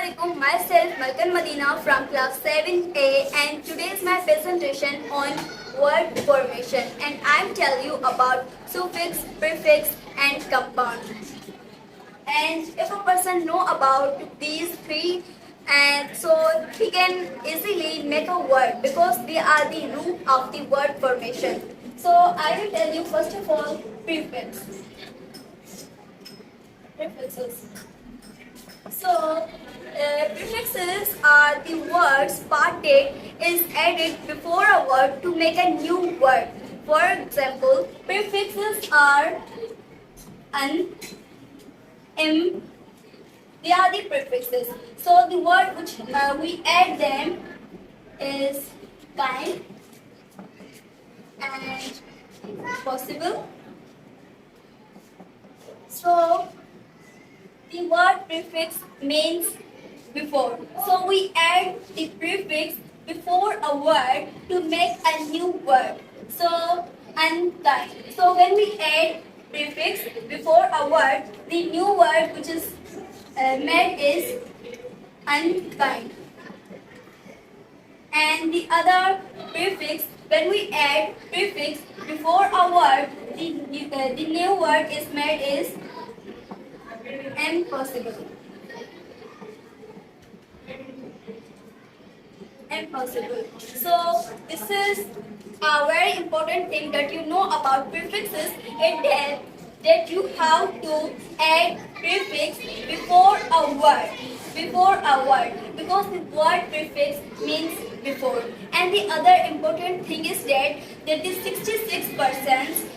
Assalamualaikum. Myself Malkan Madina from class 7A, and today is my presentation on word formation, and I'm telling you about suffix, prefix and compound. And if a person know about these three, and so he can easily make a word because they are the root of the word formation. So I will tell you first of all prefix. Prefixes. So, prefixes are the words parted is added before a word to make a new word. For example, prefixes are an, im. They are the prefixes. So the word which we add them is kind and possible. So the word prefix means before. So we add the prefix before a word to make a new word. So unkind. So when we add prefix before a word, the new word which is made is unkind. And the other prefix, when we add prefix before a word, the new word is made is impossible. Impossible. So this is a very important thing that you know about prefixes, and that you have to add prefix before a word. Before a word, because the word prefix means before. And the other important thing is that the 66%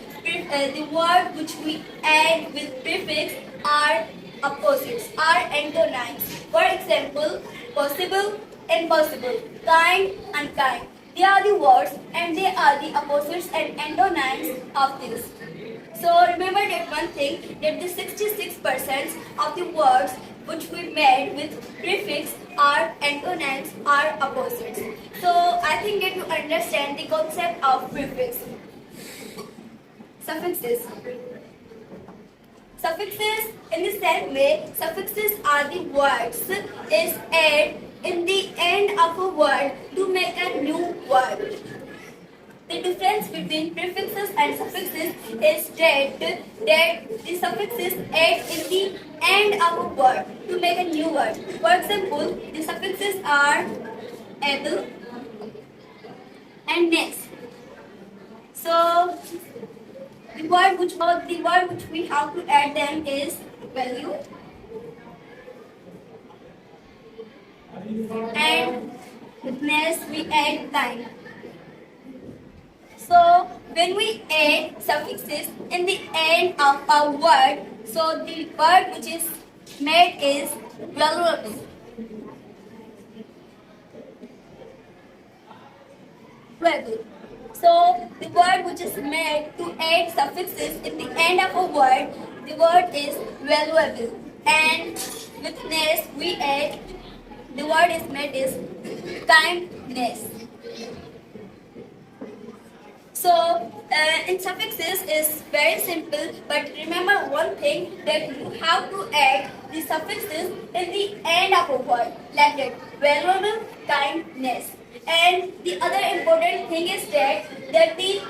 the word which we add with prefix are opposites, are antonyms. For example, possible, impossible, kind, unkind. They are the words and they are the opposites and antonyms of this. So remember that one thing, that the 66% of the words which we made with prefix are antonyms, are opposites. So I think that you understand the concept of prefix. Suffixes. Suffixes, in the same way, suffixes are the words is added in the end of a word to make a new word. The difference between prefixes and suffixes is that the suffixes add in the end of a word to make a new word. For example, the suffixes are able and next. So the word which we have to add them is value and with next we add time. So when we add suffixes in the end of a word, so the word which is made is valuable. So the word which is made to add suffixes in the end of a word, the word is valuable. And with ness we add, the word is made is kindness. So in suffixes is very simple, but remember one thing, that you have to add the suffixes in the end of a word, like that, valuable, kindness. And the other important thing is that the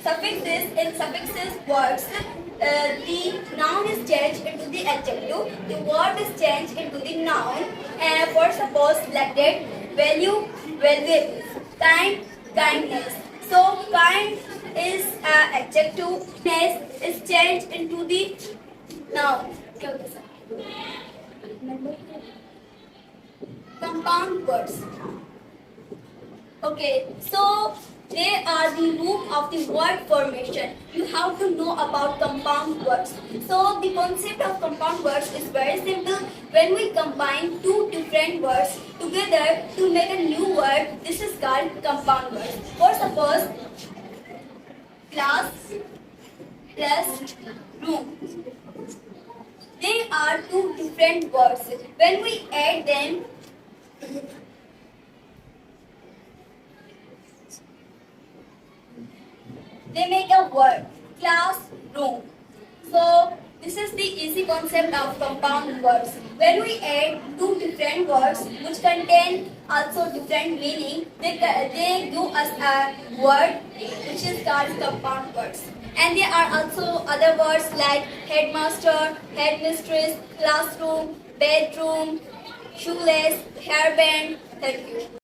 suffixes in suffixes words, the noun is changed into the adjective, the word is changed into the noun. For suppose like that, value, valuable, kind, kindness. So kind is adjective, ness is changed into the noun. Compound words. Okay, so they are the root of the word formation. You have to know about compound words. So the concept of compound words is very simple. When we combine two different words together to make a new word, this is called compound words. For suppose, class plus room. They are two different words. When we add them, they make a word, classroom. So This is the easy concept of compound words. When we add two different words which contain also different meaning, they give us a word which is called compound words. And there are also other words like headmaster, headmistress, classroom, bedroom, shoelace, hairband. Thank you.